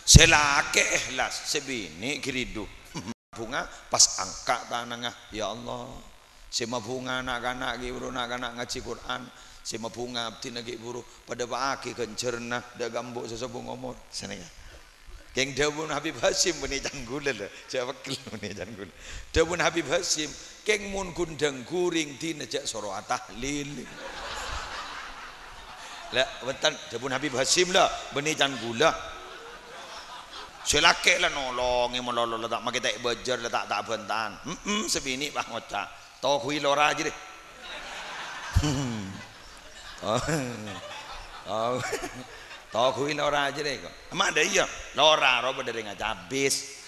selake ikhlas sebini kiridu bunga pas angka tanangah ya Allah sema bunga anak-anak giburu anak-anak ngaji Quran sema bunga abdi nagi buru pada paaki kencerna da gambuk sesebung umur sana ya keng dawun Habib Hasim beni janggula le jawab beni janggula dawun Habib Hasim keng mun kundang kuring dina jak soro tahlil la wetan dawun Habib Hasim lah beni janggula selake lah nolong yang melolo tak makai tak bejar tak bentan sebini bah ngocak tau kui lora aja deh tau kui lora aja deh kok emang ada iya lora roba dari ngaca habis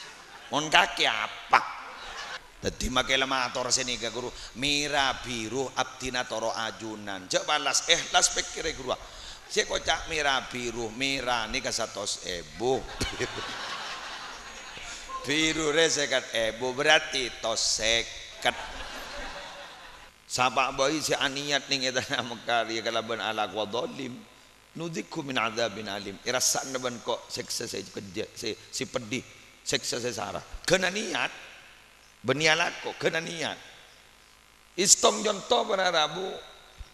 mon kaki apa tadi makai lama ator sini ke guru mira biru abdina toro ajunan cek balas ikhlas pikir guru saya kocak mira biru mira ni kasatos biru resekat berarti toseket sabak boy si aniat ning eta mekari kalaban ala qadhalim nudziku min adzabin alim irasan ban kok seksa saya kerja si pedih seksa saya sarah kena niat beniala kok kena niat istong jonto pada rabu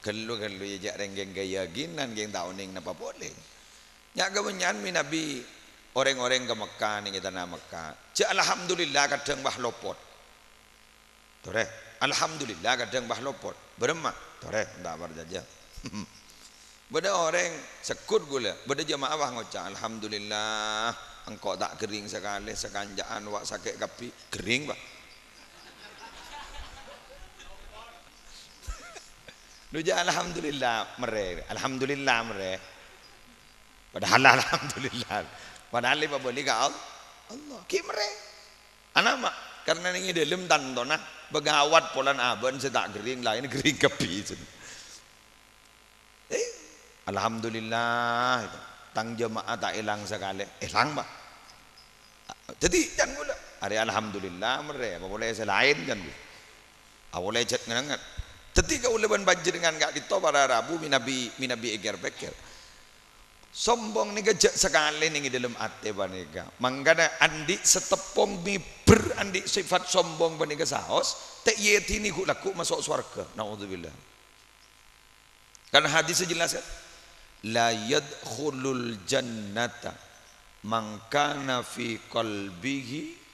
gelu ya jak renggeng keyakinan geng tau ning napa boleh nya gawenyan mi nabi orang-orang ke Mekah ning tanah Mekah ja alhamdulillah kadang bah lopot tore alhamdulillah kadang bah lopot berema tore ndak berjaja beda orang sekut gula beda jamaah bah ngocak alhamdulillah engkau tak kering sekali sekanjaan wak sakit kapi kering bah nuja alhamdulillah mere padahal alhamdulillah padahal ipa boleh ka Allah kimre anama karena ini dalam tandona begawat polan aban setak gering lain gering kepi alhamdulillah tang jemaah tak hilang sekali hilang pak jadi jangan gula hari alhamdulillah mere apa boleh selain kan boleh cet ngengat ketika uleban banjir dengan gak dito para rabu minabi eger beker sombong nih gejak sekali nih dalam ate banika mangkana andi setepong miber andi sifat sombong banika saos tak yeti nih laku masuk surga naudzubillah karena hadis jelas kan la yadkhulul jannata man kana fi qalbihi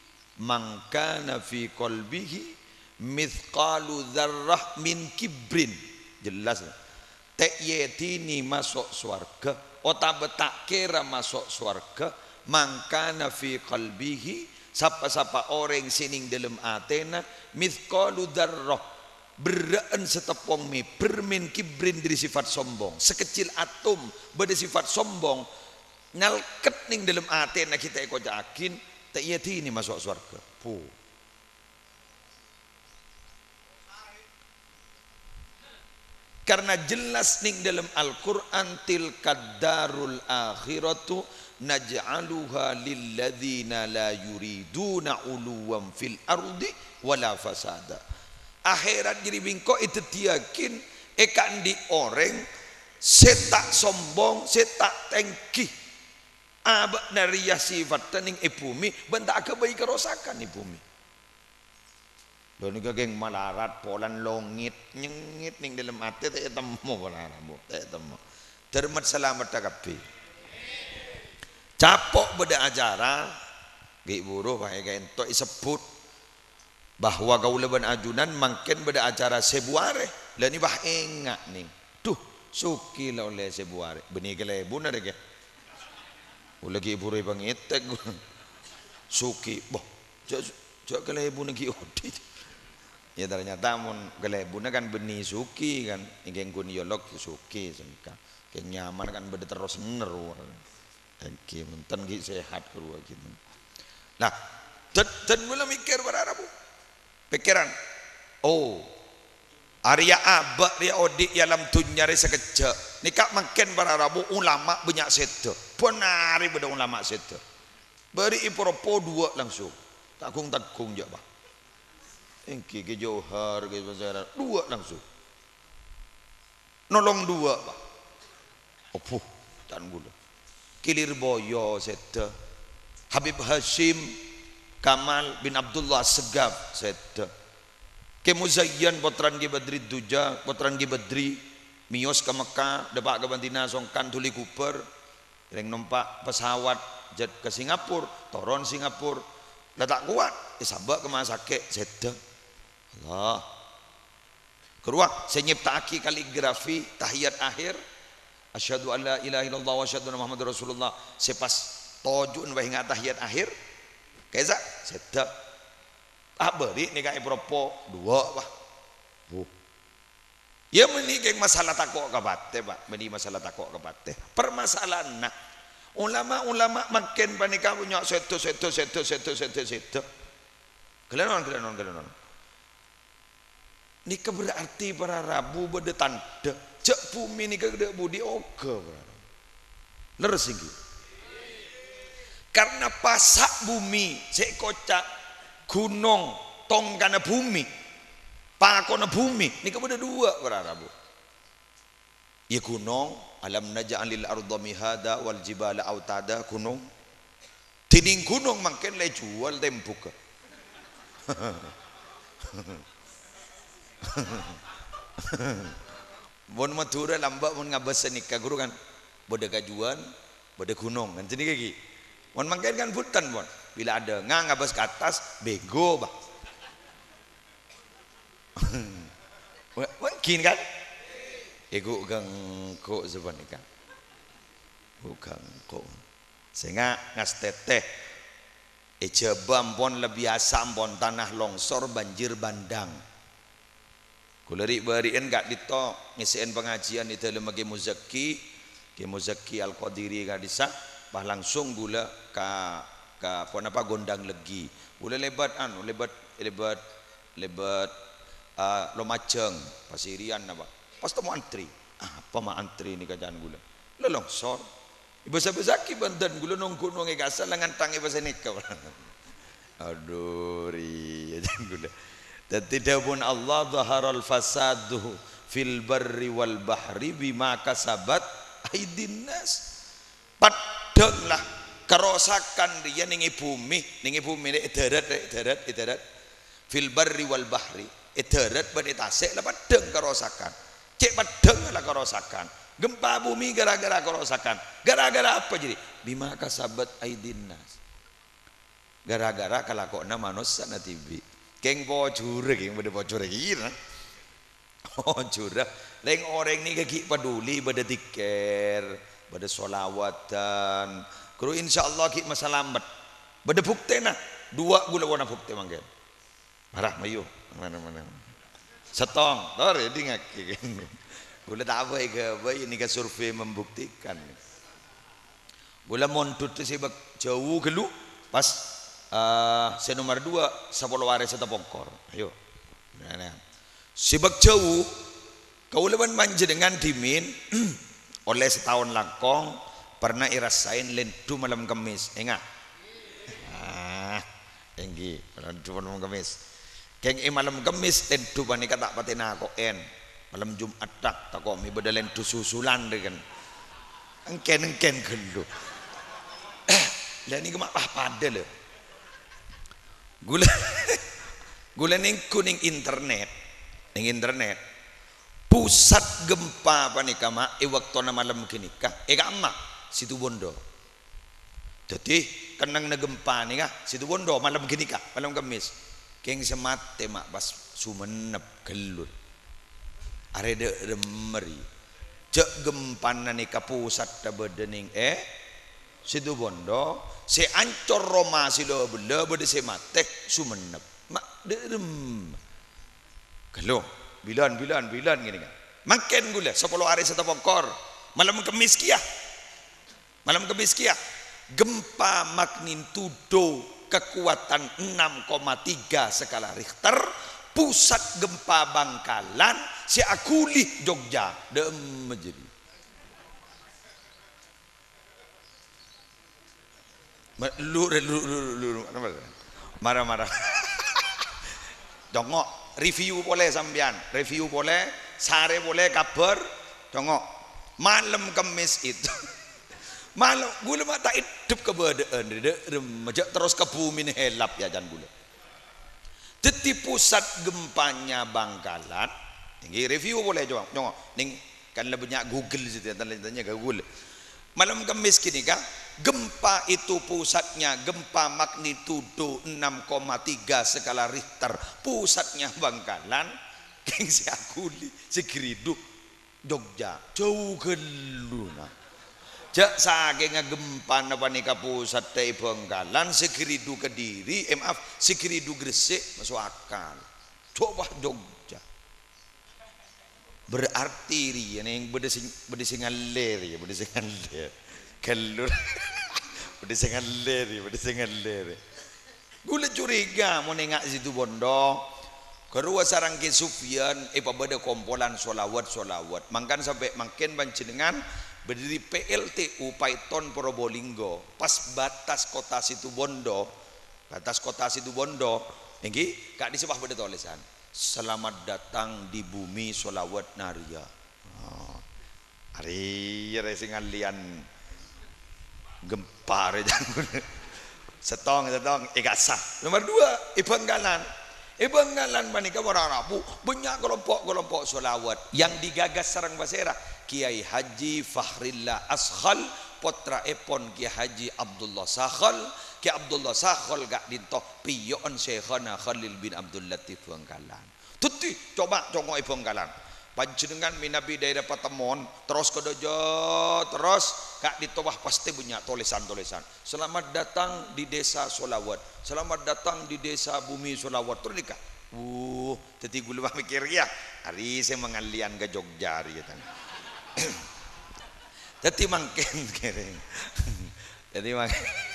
mithqalu dzarrah min kibrin jelas tak yeti nih masuk surga otak betak kira masuk surga mangkana fi qalbihi sapa-sapa orang sining dalam atena mithqalu dzarrah beraan setepong mi bermin kibrin dari sifat sombong sekecil atom beda sifat sombong nalket ning dalam atena kita eko yakin tak yati ini masuk surga karena jelas ning dalam Al-Quran tilkad darul akhiratu naj'aluha lilladzina la yuriduna uluwan fil ardi wala fasada akhirat jadi bingko itu tiakin ekan di orang setak sombong setak tengki abak nariyah sifat tening ibumi bentak kebaik kerosakan ibumi dan juga geng malarat polan longit nyengit ning dalam hati tak temu polan bu tak temu termat selamat takapi capok beda acara gek buruh pakai kain tok disebut bahwa gaulaban ajunan mungkin beda acara sebuare lah ni bah enggak nih tuh suki lah oleh sebuare benih kelebu nade ke lagi buruh pangitek suki boh jok kelebu nagi odi ya ternyata mun gelebuna kan benih suki kan ingin kun yolok suki sengka keng nyaman kan beda terus neru engki munten ki sehat keluar gitu nah dan mula mikir berapa pikiran oh Arya abak ria odik dalam dunia re sekejap nikah makin para rabu ulama banyak sedo benari beda ulama sedo beri ipropo dua langsung takung jawab engki ke Johar ke Bazaran dua langsung nolong dua pak opuh tan gula kilir boyo seta Habib Hashim Kamal bin Abdullah Segaf seda. Ke Muzayyan potran Ki Badri Duja, potran Ki Badri mios ke Mekah, depak ke Madinah songkan tuli Cooper, yang numpak pesawat jet ke Singapura, toron Singapura, dah tak kuat, sabak ke masake seda. Allah. Keruak saya nyiptaki kaligrafi tahiyat akhir. Asyhadu an la ilaha illallah wa asyhadu anna Muhammadar Rasulullah. Sepas tojun wa hingga tahiyat akhir. Kaisa sedap. Beri ni kai propo dua bah. Ya meni keng masalah takok kabate Pak. Meni masalah takok kabate. Permasalahan nak ulama makin panika punya seto. Kelenon. Nika berarti para rabu beda tanda. Cek bumi nika gede budi oke. Leres iki. Karena pasak bumi, cek kocak gunung tongkana bumi, pakona bumi. Nika beda dua para rabu. Ya gunung, alam naj'alil arda mihada wal jibala autada gunung. Tining gunung makin le jual tembuk. Bon Madura lambak mon ngabesen nikah guru kan bode gajuan bode gunung kan jadi kaki mon mangkain kan hutan bon bila ada ngabes ke atas bego bah mungkin kan ego gangko seban nikah bukan kok sehingga ngas teteh ejebam pon lebih asam pon tanah longsor banjir bandang kuleri barian gak dito ngisiin pengajian itu lemagi muzaki ke muzaki al qadiri gak disa bah langsung gula ka apa gondang legi gula lebat lomaceng pasirian apa pas temu antri apa mah antri ini kajaan gula longsor ibasa-basaki banten gula nongko gasal langan tangi bahasa nikah aduh ri gula. Dan tidak pun Allah zaharal fasadu fil barri wal bahri bima kasabat aidin nas. Padahlah kerosakan dia ningi bumi darat fil barri wal bahri darat bani tasik lah padang kerosakan. Cek padang lah kerosakan. Gempa bumi gara-gara kerosakan. Gara-gara apa jadi? Bima kasabat aidin nas. Gara-gara kalakona manusia na tibi. Keng bocor keng bade bocor kira bocor leng orang ni kaki peduli bade tiker bade solawatan kru insyaallah ki masalamat bade bukti nah dua gula warna bukti mangkel marah mayu mana setong tor di ngaki gula tak apa ke bayi ni ke survei membuktikan gula montut tu sebab jauh gelu pas saya nomor 2 sepuluh waris atau pokor ayo sibak jauh kau leban manja dengan dimin oleh setahun langkong pernah irasain lendu malam Kamis enggak enggi malam Kamis keng malam Kamis lendu panika tak patina koen malam Jumat tak komi beda lendu susulan dengan engken gelu lah ni gemak pada le gula ning kuning internet pusat gempa panika mak waktu malam kinika kama situ bondo jadi kenang na gempa nih situ bondo malam kinika malam Kamis keng semate mak pas sumenep gelut arede remeri cek gempa nika pusat tabedening situ bondo si ancor Roma si lo bela bede si matek sumenep mak derem kalau bilan gini kan makin gula 10 hari satu pokor malam Kamis kia gempa magnitudo kekuatan 6,3 skala Richter pusat gempa Bangkalan si Akuli Jogja dem jadi lu marah dongok review boleh sampean review boleh sare boleh kabar dongok malam Kamis itu malam gula mata itu dep ke bedaan majak terus ke bumi nih helap ya jan gula. Teti pusat gempanya Bangkalan. Ini review boleh coba. Nyong ning kan lebih banyak Google situ tanya Google. Malam Kamis kini kah gempa itu pusatnya gempa magnitudo 6,3 skala Richter, pusatnya Bangkalan keng si Akuli si Geridu Jogja jauh geluna jak saking gempa napa nika pusat teh Bangkalan si Geridu Kediri maaf si Geridu Gresik masuk akal coba Jogja berarti ri yang bedesingaler ya bedesingaler kelur bedesingaler gula curiga mau nengak situ bondo kedua sarang ke Sufyan pada kompolan solawat mangkan sampai makin panjenengan berdiri PLTU Python Probolinggo pas batas kota situ bondo ini kak di sebuah pada tulisan selamat datang di bumi solawat naria. Hari racing alian gempar setong sah. Nomor 2 Bangkalan manika orang Rabu banyak kelompok solawat yang digagas sareng basera Kiai Haji Fahrillah Askhal putra epon Kiai Haji Abdullah Sakhal Kiai Abdullah Sakhal gak dintoh piyon Syekhana Khalil bin Abdul Latif Bangkalan tuti coba congok Bangkalan panjenengan minabi daerah Patemon terus ke dojo terus gak ditobah pasti banyak tulisan selamat datang di desa solawat selamat datang di desa bumi solawat terus nikah tadi gue lupa mikir ya hari saya mengalian ke Jogja hari ya jadi mangken kering jadi mangken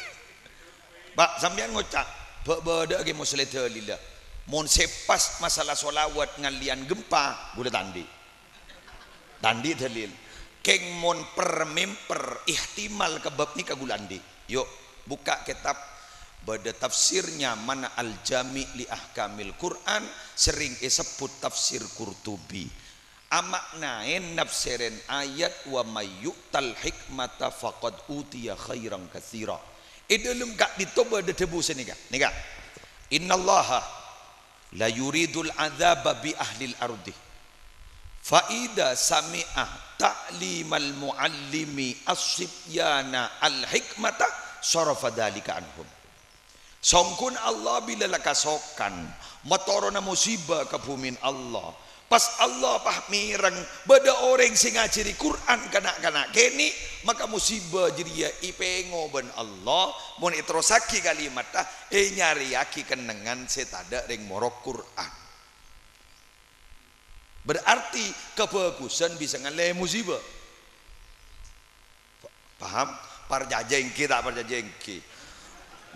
Pak sampean ngocak beda ge muslim lillah mon sepas masalah solawat ngalian gempa boleh tandi dalil keng mon per ihtimal kebab ni kagulandi yuk buka kitab pada tafsirnya mana al-jami li ahkamil Quran sering disebut tafsir Qurtubi amaknain nafsirin ayat wa mayyutal hikmata faqad utiya khairan katsira dalam gak ditoba ada debu sini kak nika innallaha la yuridul adzaba bi ahlil ardi faida sami'ah ta'limal muallimi as-sibyana al-hikmata sarafa dalika anhum songkun Allah bila lakasokan motorona musibah ke bumi Allah pas Allah pahmirang bada orang sing ngajari Quran kanak-kanak kini maka musibah jadi ya ipengo ben Allah mun itrosaki kalimat nyari aki kenengan setada ring morok Quran berarti kebagusan bisa ngalih musibah paham parjajengki tak parjajengki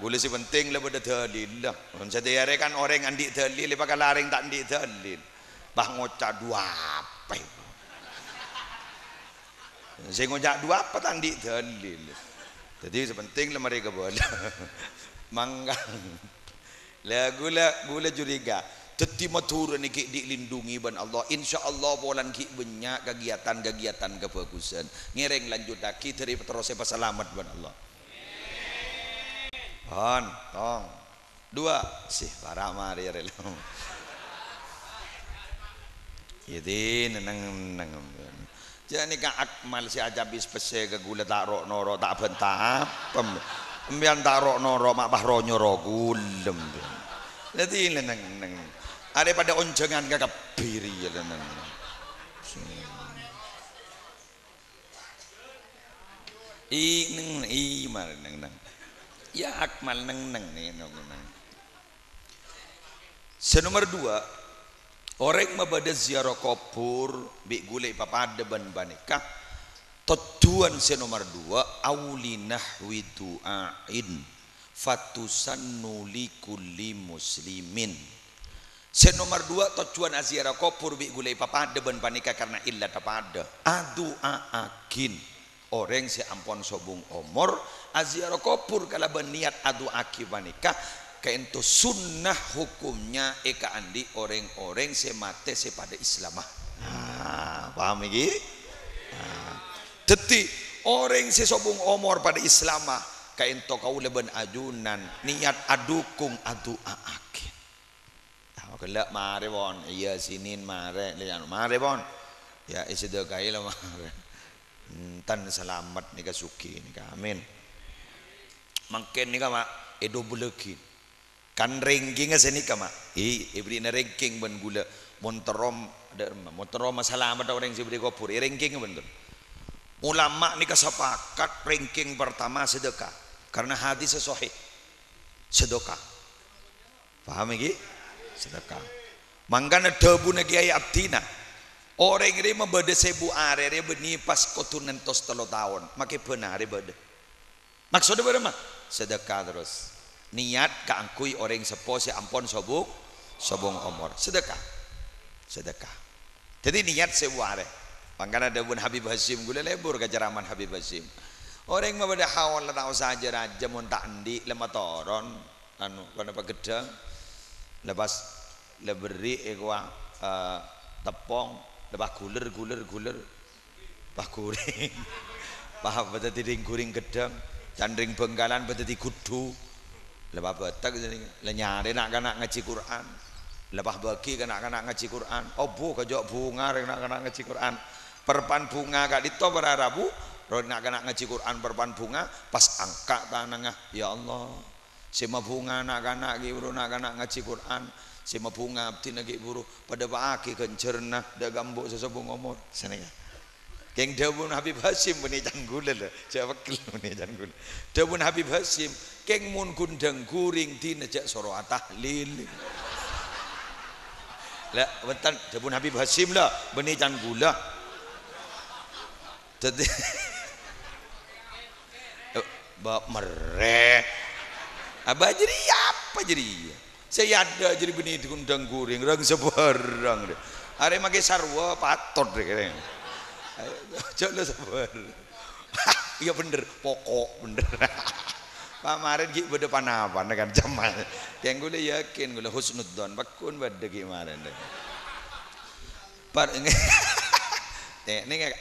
boleh si penting lah pada dalil lah setiap kan orang andi dalil pakai laring tak andi dalil bah ngocak dua apa saya ngocak dua apa tadi dalil jadi sepenting lah mereka boleh manggang lah gula curiga teti matur niki dilindungi ban Allah insyaallah bolan ki banyak kegiatan kebagusan ngereng lanjut lagi dari terus saya selamat ban Allah tong dua sih para mari rela jadi neneng jadi kan akmal si ajabis pese ke gula tak rok noro tak bentah pembian tak rok noro mak bah ronyo rogulem jadi neneng ada pada oncengan ke kapiri ya neneng mar neneng ya akmal neneng nih neneng senomor 2 orang mabada ziarah kubur bi gulai papada ban banika tujuan senomor 2 aulinah widu'ain fatusannu likulli muslimin senomor 2 tujuan ziarah kubur bi gulai papada ban banika karena illa tapada adu'a akin orang si ampon sobung omor ziarah kubur kalau berniat adu'a akibanika kaento sunnah hukumnya eka andi orang-orang semate sepada Islamah paham iki deti orang sesobung omor pada Islamah kaento kau leben ajunan niat adukung adu aakin. Kelak mare bon, iya sinin mare, lian mare bon. Ya sedekah lah mare. Tan selamat nika suki nika amin. Mangken nika mak edo buleki. Kan ranking senika mak. Ibri na ranking ben gula monterom selamat orang sibri kopur. Ranking bener. Ulama nika sepakat ranking pertama sedekah karena hadis sahih. Sedekah. Paham iki? Sedekah. Mangkana debuna Kiai Abdina. Orang ini membeda 1000 are dia benipas kotunan tos 3 tahun. Make benar beda. Maksudnya berapa? Sedekah terus. Niat kaangkui orang sepo si ampon sobung omor. Sedekah. Sedekah. Jadi niat 1000 are. Mangkana debun Habib Hasim gula lebur keceraman Habib Hasim. Orang membeda hawal tahu saja raja mun tak andi lemah toron anu kana pagedang lepas leberi ekwa tepong lepas guler bah guring bah betati ring guring gedang candring bengkalan betati kudu lepas betak lenyare nak kana ngaji Quran lepas bagi kana ngaji Quran obo kajok bunga rek nak kana ngaji Quran perpan bunga gak dito berarabu ro nak kana ngaji Quran perpan bunga pas angka tanangah ya Allah sema bunga nak kana gibru nak kana ngaji Quran sema bunga abdi nagi buru pada paaki kencerna da gambuk sesebung umur senega keng dawun Habib Hasim meni janggule le jawakil meni janggule dawun Habib Hasim keng mun kundang guring dina jak soro tahlil la wetan dawun Habib Hasim la meni janggula jadi bab mereh abah jadi apa jadi saya ada jadi benih diundang guring rang sebarang deh. Are make sarwa patot deh kene. Coba sabar. Iya bener, pokok bener. Kemarin ki beda panapan kan jamal. Yang gue yakin gue husnudzon bakun beda kemarin deh. Par ini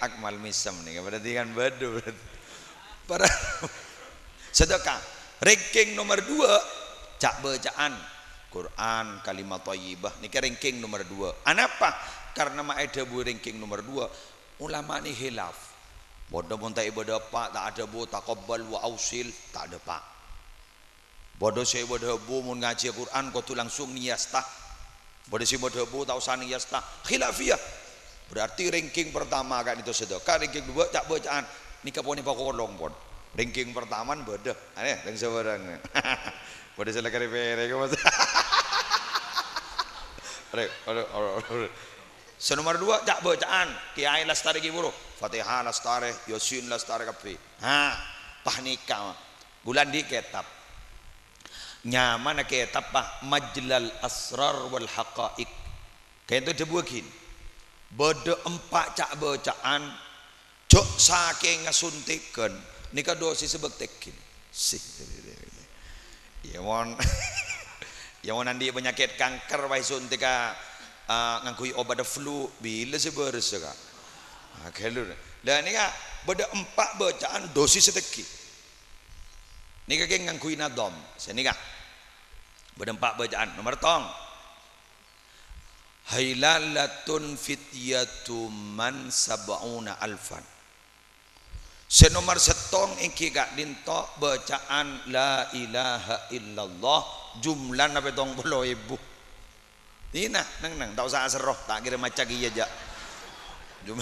akmal misam nih berarti kan beda berarti. Para sedekah ranking nomor 2 cak bacaan Quran kalimat thayyibah niki ranking nomor 2. Anapa? Karena maeda bu ranking nomor 2 ulama ni hilaf. Bodoh pun tak ibadah pak tak ada bu taqabbal wa ausil tak ada pak. Bodoh saya bodoh bu mun ngaji Quran kau tu langsung niyastah. Bodoh si bodoh bu tak usah niyastah. Khilafiyah. Berarti ranking pertama kan itu sedekah, ranking 2 cak bacaan. Nika poni pakolong pon. Ranking pertama bodoh. Aneh dan sebarang. Bodoh salah kari pere ke mas. Senomor 2 cak bacaan Kiai Lastari ki buru Fatihah Lastari Yasin Lastari kapi pahnika bulan di kitab nyaman kitab pah Majlal Asrar wal Haqaiq kayak itu dibuakin bodoh 4 cak bacaan jok saking ngasuntikan nika dosis sebektekin sih ya mon ya mon nanti penyakit kanker wai suntika ngangkui obat flu bila seberes ka kalau dan ini kan beda 4 bacaan dosis seteki ini kan ngangkui nadom sini kan beda 4 bacaan nomor tong hailalatun fityatu man sab'una alfan senomor setong iki gak dinto bacaan la ilaha illallah jumlah na betong 10.000 Tina nang tak usah seroh tak kira macam iya aja cuma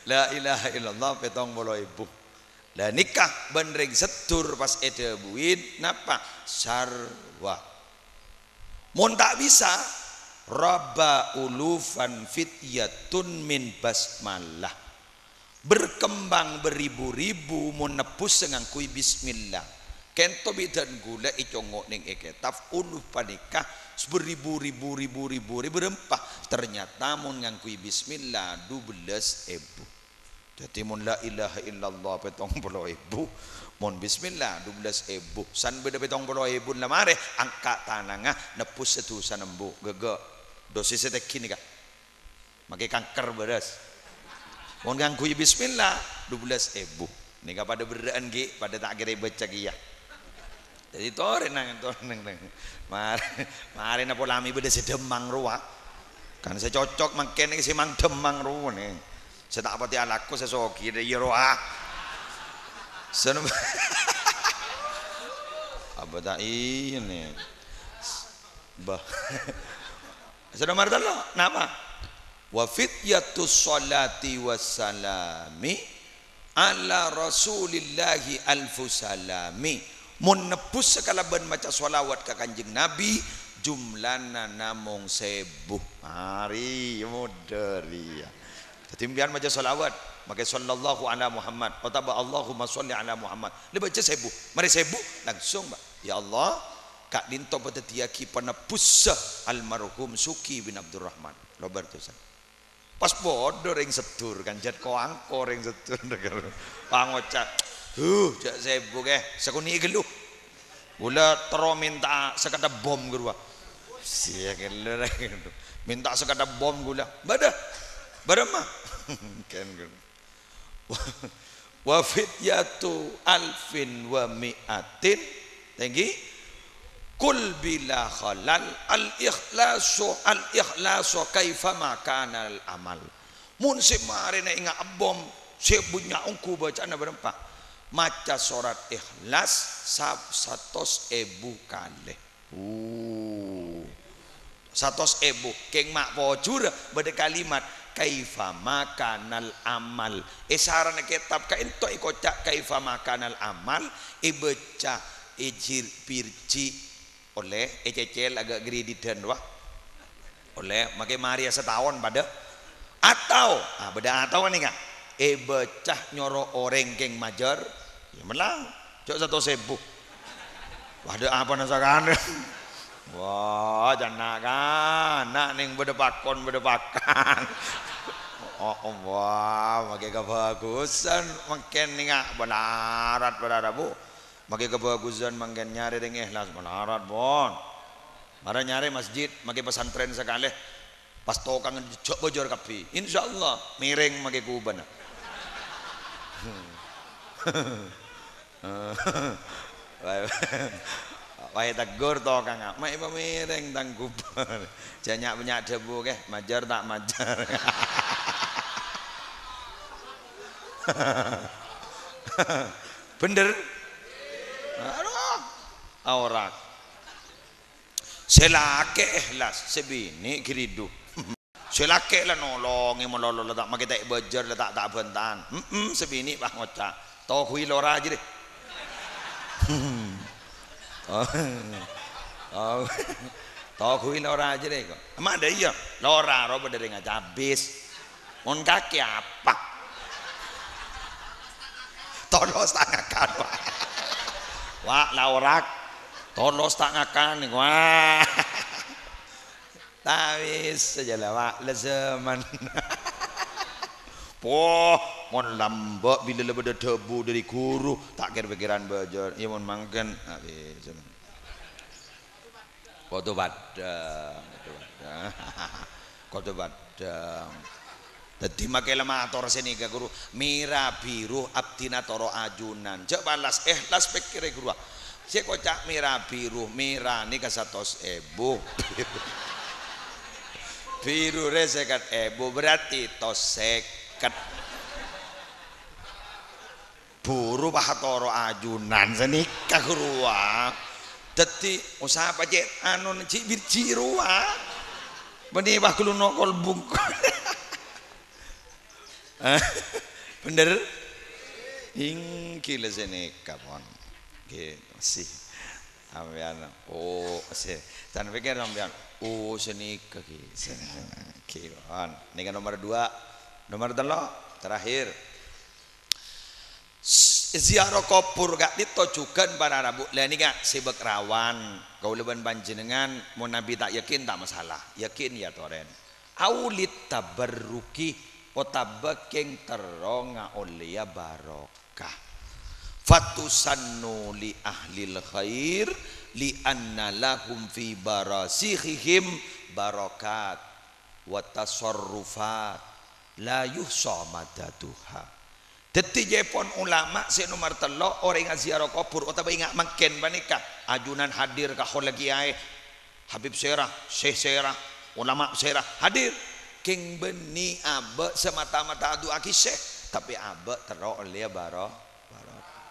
la ilaha illallah petong 10.000 lah nikah bandring setur pas ete buin napa sarwa mun tak bisa rabba ulufan fityatun min basmalah berkembang beribu-ribu mun nepus ngangkui bismillah kento bidan gula icongok ning eketaf uluh panikah beribu-ribu rempah ternyata mun ngangkui bismillah 12.000 jadi mun la ilaha illallah petong 10.000 mun bismillah 12.000 san beda petong 10.000 lamare angka tanangah nepus setusan embu gege dosis setekini kah make kanker beres mun ngangkui bismillah 12.000 Nih pada beraan gi pada tak kira baca ya. Jadi toren nang. Mari napa lami beda sedemang ruah. Kan saya cocok makin iki mang demang ruah nih. Saya tak pati alaku saya soki ya ruah. Seneng. Apa tak ini? Bah. Sudah marah lo, nama? Wa fityatus salati wassalami ala rasulillahi alfu salami. Mun nebus sekalaban maca sholawat ke kanjeng Nabi jumlana namung 1000. Hari moderi ya. Jadi biar maca sholawat maka sallallahu ala Muhammad atau Allahumma sholli ala Muhammad. Dia baca 1000. Mari 1000 langsung Mbak. Ya Allah kak dinto pada tiaki penebus almarhum Suki bin Abdurrahman. Lo bertusan. Pas bodoh ring sedur kan jat ko angko ring sedur negara. Pangocak. Jak sibuk sekuni gelu. Gula tero minta sekadar bom gua. Sia gelu minta sekadar bom gula. Bada mah. Kan gua. Wa fityatu alfin wa mi'atin. Tinggi. Kul bila khalal al-ikhlasu kaifama kana al-amal. Mun semare na inga bom sebunya ungku bacaan berempat. Maca surat ikhlas 100.000 kali. 100.000 keng mak pojur bade kalimat kaifa makanal amal. Sarana kitab ka ento ikocak kaifa makanal amal ibaca ijir pirci oleh ececel agak greditan wah. Oleh make Maria setahun pada atau beda atau nih enggak becah nyoro orang keng majar ya menang cok 100.000. Wah ada apa nasakan. Wah jangan kan nak ning bedepakan wah makai kebagusan makin nih nggak belarat bu makai kebagusan makin nyari dengan ikhlas belarat bon marah nyari masjid makai pesantren sekali pas tokang jok bojor kapi insyaallah miring makai kuban. Wahai tegur to kang mak ibu miring tang kuban janyak banyak debu ke majar tak majar. Bener aurak selake ikhlas sebini kiridu selake lah nolongi melolo tak makai tak bajar tak bentan sebini pak ngocak tau kui lora aja deh. Tau kui lora aja deh kok emang ada iya lora roba dari ngajabis mon kaki apa tolos tangakan wah laurak tolos tangakan wah tawis saja lah wak lezeman. Poh mon lambak bila lebih debu dari guru tak kira pikiran belajar iya mon mangken habis koto badang tadi makai lemah ator sini ke guru mira biru abdina toro ajunan cek balas ikhlas pikir guru si kocak mira biru mira ni ke 100.000 biru resekat berarti tos seket buru pahatoro ajunan senikah ruah teti usaha pacet anon cibir cirua benih bah kulu nokol bung. Bener ingkil senikah pon gitu sih ambian sih dan pikir ambian senikah gitu kion ini kan nomor 2 nomor 3 terakhir ziarah kubur gak ditojukan para rabu lah ini gak sibuk rawan kau leban panjenengan mau nabi tak yakin tak masalah yakin ya toren aulit tabarruki otabakeng teronga oleh barokah fatusannu li ahlil khair li anna lahum fi barasihim barokat wa tasarrufat la yuhsa madaduha Dadi Jepon ulama si nomor telo orang ngaziarah kubur utawa ingat makin banika ajunan hadir ka kiai Habib Serah, Syekh Serah, ulama Serah hadir king beni abe semata-mata adu akiseh tapi abe terok oleh baro.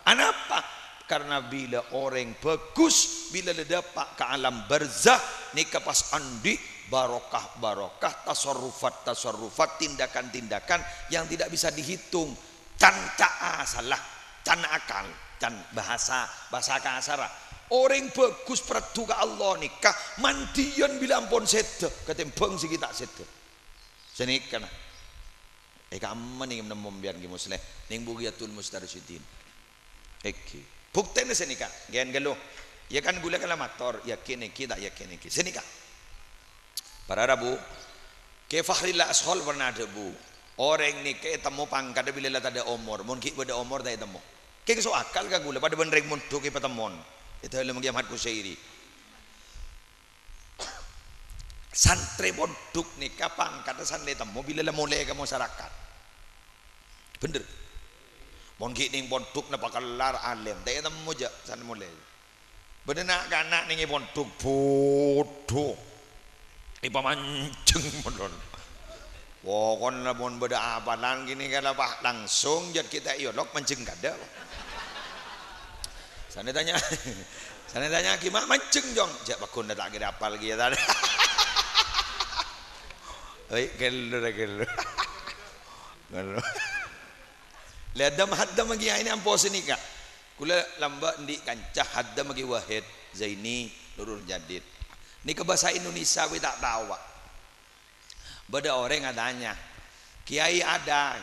Anapa? Karena bila orang bagus bila ledapak ke alam barzah nikah pas andi barokah tasarrufat tindakan-tindakan yang tidak bisa dihitung can salah can akal can bahasa kasar orang bagus peratu ke Allah nikah mandian bila ampun sedek ketimbang si kita sedek senikah kamu nih menemum biar muslim ning bugiatul mustarsyidin buktene senikah gen gelo ya kan gula kan amator yakin kita yakin senikah para rabu ke Fakhrillah Ashol pernah ada bu orang ni ke temu pangkat bila tak ada umur mungkin pada umur tak temu ke so akal ka gula pada benereng muntuk ke patemon itu lemah Ahmad Kusyairi santri boduk ni ka pangkat santri temu bila mulai ke masyarakat bener mungkin ning boduk na pakalar alim tak temu je santri mulai bener nak kanak ning boduk bodoh ipa mancing modon wokon lamun beda apalan gini kalau pak langsung jad kita iolok mancing kada sana tanya gimana mancing jong jak bakun tak kira apal lagi ya tadi gelo lihat haddam lagi ini ampos ini kak kula lamba di kancah haddam lagi Wahid Zaini Nurul Jadid ini ke bahasa Indonesia we tak tahu beda orang adanya kiai ada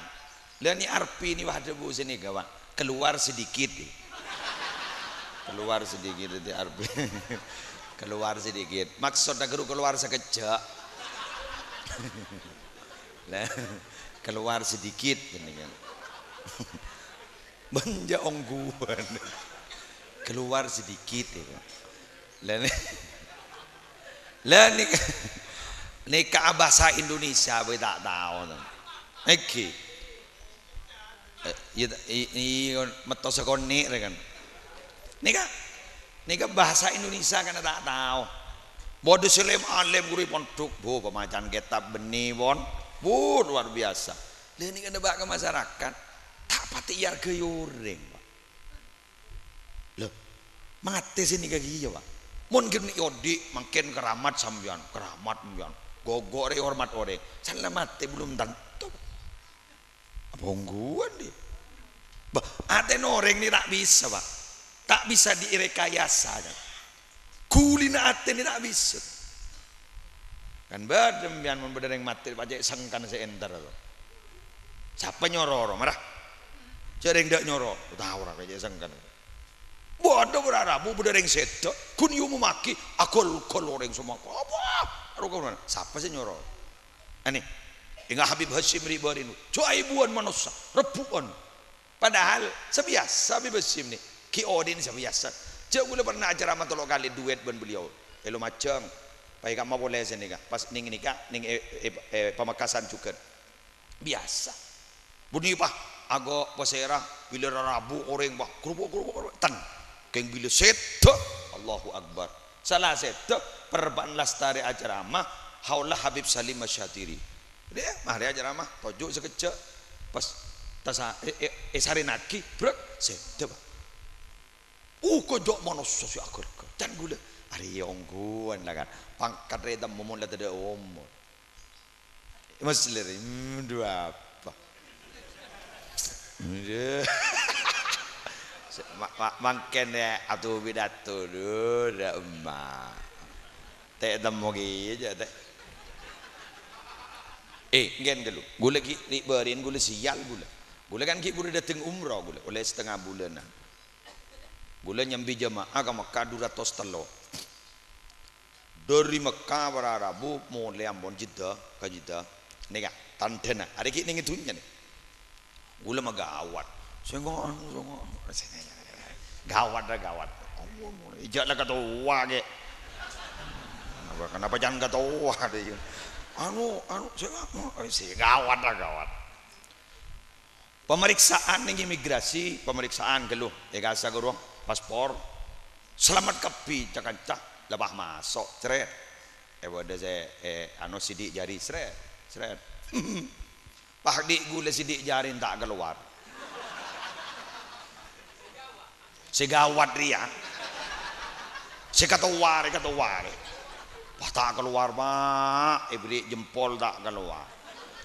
lah ni arpi ni wah debu sini kawan keluar sedikit di arpi keluar sedikit maksudnya guru keluar sekejap lah keluar sedikit ini kan banja ongguan keluar sedikit ya lah ni ka bahasa Indonesia we tak tahu iki ini meto sekoni kan nika bahasa Indonesia kan tak tahu bodoh selim alim guru pondok bu pemacan kitab benih bon bu luar biasa lha ini kan debak ke masyarakat tak pati yar geyuring lho mati sini kaki ya Pak mungkin yodi makin keramat sambian gogok hormat ore salah mati belum tentu apa ungguan dia ada orang ni tak bisa Pak tak bisa direkayasa kulina ate ni tak bisa kan badem yang membedareng mati pajak sangkan seenter siapa nyoror marah jarang dak nyoror tahu lah pajak sangkan bodoh berarabu bedareng sedok kun yu memaki akol orang semua apa siapa sih nyoror ini ingat Habib Hashim Ribarin cuaibuan manusia rebuan padahal sebiasa Habib Hashim ni ki odin sebiasa jauh gula pernah acara matolok kali duet ban beliau elo macam pai kamu boleh sini kak pas ning nikah ning pamekasan juga biasa bunyi pak agak pasera bila rabu orang pak kerupuk tan keng bila seto Allahu Akbar salah seto perban lastari acara mah haulah Habib Salim Masyatiri dia mah dia acara mah tojuk sekejap pas tasa sarinaki brek seto pak kodok manusia si akar dan gula hari ongguan lah kan pangkat reda momon lah tidak omor masih lari dua apa makan ya atau bidato dulu dah emak tak temu aja tak gen gelu gula ki ribarin gula sial gula kan ki buru datang umrah gula oleh setengah bulan gula nyambi jamaah ke Mekah 200 telo dari Mekah berarabu mulai ambon Jeddah ke Jeddah ni kan tandena ada ki ning itunya nih gula mah gawat sengok gawat ijak lah kata wah ke kenapa jangan kata wah deh anu sengok gawat Pemeriksaan ning imigrasi, pemeriksaan geluh, kasa guru paspor. Selamat kepi cak-cak lebah masuk ceret. Wada saya anu sidik jari seret. Pak dik gula sidik jari tak keluar. Segawat dia. Sekatuar. Wah tak keluar pak. Ibri jempol tak keluar.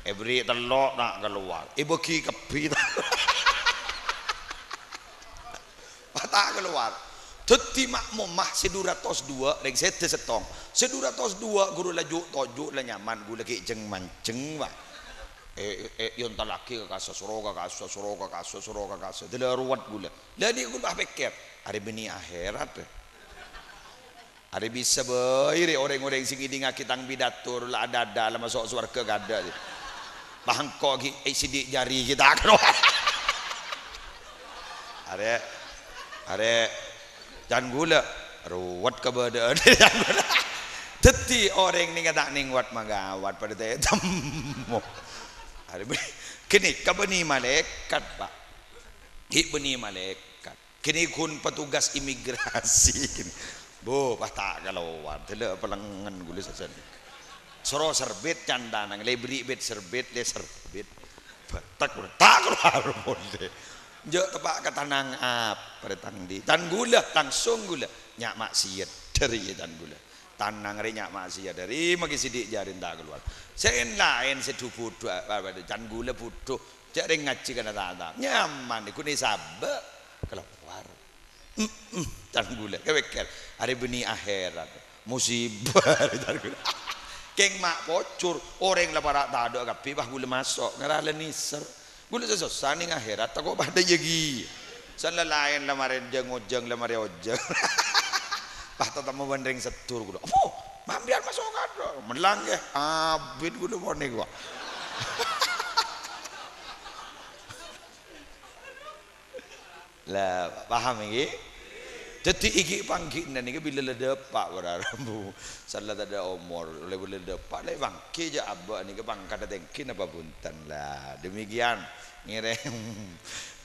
Ibri telok tak keluar. Ibu ki kepi tak. Wah tak keluar. Teti makmum mah sedura tos dua reng sete setong. Sedura tos dua guru laju toju la nyaman gula ki jeng manceng pak. Yon talaki ka suroga kaso. Dela ruwat gula. Lah ni gula pikir hari beni akhirat. Hari bisa beire orang-orang sing iding akitang bidatur la ada lah masuk surga gada. Bangko ki sidik jari kita keluar. Are dan gula ruwat keberadaan dan gula. Teti orang ni kata ning wat magawat pada teh temu. Are kini kabeni malaikat pak. Ibni malaikat. Kini kun petugas imigrasi kini. Bu tak keluar. Tela pelengan gula saja. Soro serbit candana lebri bet serbit le serbit tak keluar boleh jo tepak ketanang pada tangdi tan gula langsung gula nyak maksiat dari tan gula tanang re nyak maksiat dari magi sidik jarin tak keluar sen lain sedu dua tan gula butuh jak ring ngaji kana tata nyaman iku ni sabe keluar tan gula kewekar hari beni akhirat musibah tan gula keng mak pocur orang laparak tak ada kapi bah gula masuk ngaralan niser gula sesusah ning akhirat tak kok pada jegi san lain lamaren jeng lamare ojeng bah tetap membanding setur gula oh mambiar masuk kado melang ya abid gula mone gua lah paham iki. Jadi iki panggilan ini bila leda pak berarambu, salah ada umur, boleh leda pak le bangki je abah ni ke pangkat tengkin apa buntan lah. Demikian ngireng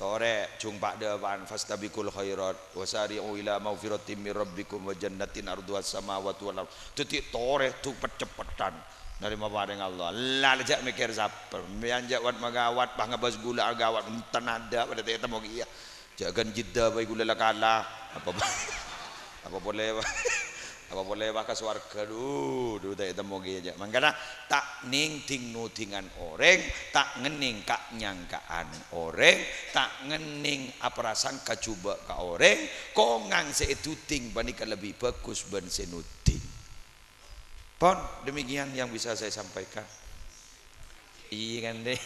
tore jumpa depan fastabikul khairat wasari'u ila maghfiratin min rabbikum wa jannatin arduha samawati wal ard. Jadi tore tu percepatan dari maparing Allah. Lah lejak mikir saper, mianjak wat magawat pangabas gula agawat entan ada pada teh temu iya. Jangan jidda baik gula lakala apa boleh bah ke swarga dulu tak temu aja mangkana tak ning ting nutingan orang tak ngening kak nyangkaan orang tak ngening apa sangka coba ka orang kongang seetuting banika lebih bagus ben senuting pon demikian yang bisa saya sampaikan iya kan deh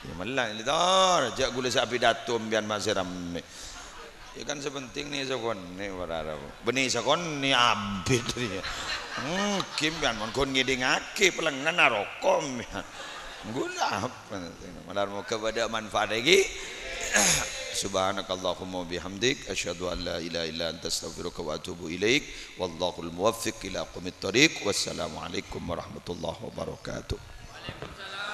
ya malah ini tor jak gula sapi datum biar masih ramai ya kan sepenting nih sokon nih warara benih sokon nih abid dia kim kan mon ngiding ake pelengan narokom gula malar mau kepada manfaat lagi subhanakallahumma bihamdik asyhadu an la ilaha illa anta astaghfiruka wa atubu ilaik wallahul muwaffiq ila aqwamit thoriq wassalamu alaikum warahmatullahi wabarakatuh. Waalaikumsalam.